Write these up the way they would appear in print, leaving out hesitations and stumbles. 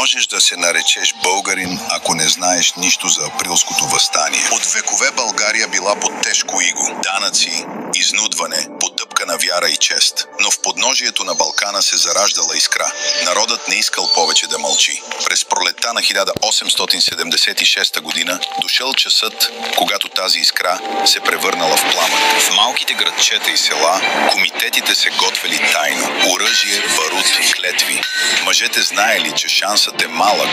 можеш да се наречеш българин, ако не знаеш нищо за априлското въстание. От векове България била под тежко иго. Данъци, изнудване, потъпкана вяра и чест. Но в подножието на Балкана се зараждала искра. Народът не искал повече да мълчи. През пролетта на 1876 година дошъл часът, когато тази искра се превърнала в пламък. В малките градчета и села комитетите се готвели тайно. Оръжие, барут, клетви. Мъжете знаели, че шансът е малък,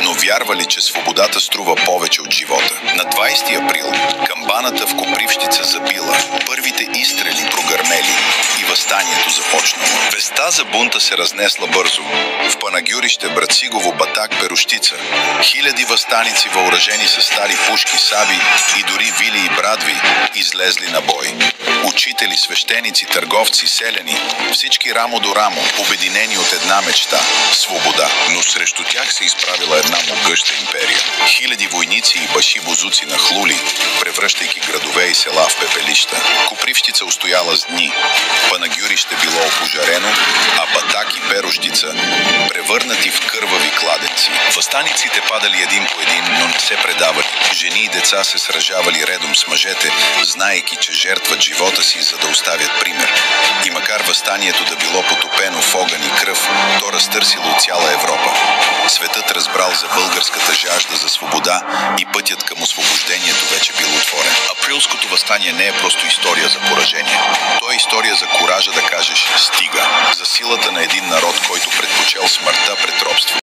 но вярвали, че свободата струва повече от живота. На 20 април камбаната в Копривщица забила, първите изстрели прогърмели и въстанието започнало. Веста за бунта се разнесла бързо. В Панагюрище, Брацигово, Батак, Перущица. Хиляди въстаници, въоръжени с стари пушки, саби и дори вили и брадви, излезли на бой. Учители, свещеници, търговци, селяни, всички рамо до рамо, обединени от една мечта – свобода. Но срещу тях се изправила една могъща империя. Хиляди войници и башибозуци нахлули, превръщайки градове и села в пепелища. Копривщица устояла с дни. Панагюрище било опожарено, а Батак и Перущица превърнати в кървави кладенци. Въстаниците падали един по един, но не се предавали. Жени и деца се сражавали редом с мъжете, знаейки, че жертват живота си, за да оставят пример. И макар въстанието да било потопено в огън и кръв, то разтърсило цяла Европа. Светът разбрал за българската жажда за свобода и пътят към освобождението вече бил отворен. Априлското въстание не е просто история за поражение. То е история за куража да кажеш «стига», за силата на един народ, който предпочел смъртта пред робство.